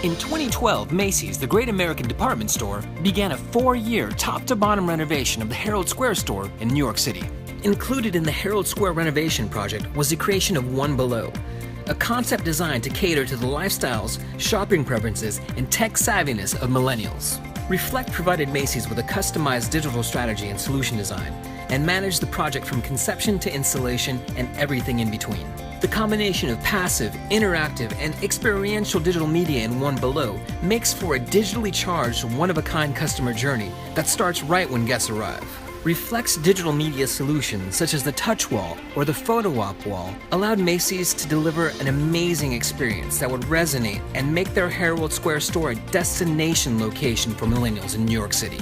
In 2012, Macy's, the great American department store, began a 4-year top-to-bottom renovation of the Herald Square store in New York City. Included in the Herald Square renovation project was the creation of One Below, a concept designed to cater to the lifestyles, shopping preferences, and tech savviness of millennials. Reflect provided Macy's with a customized digital strategy and solution design, and managed the project from conception to installation and everything in between. The combination of passive, interactive, and experiential digital media in One Below makes for a digitally charged, one-of-a-kind customer journey that starts right when guests arrive. Reflect's digital media solutions, such as the touch wall or the photo op wall, allowed Macy's to deliver an amazing experience that would resonate and make their Herald Square store a destination location for millennials in New York City.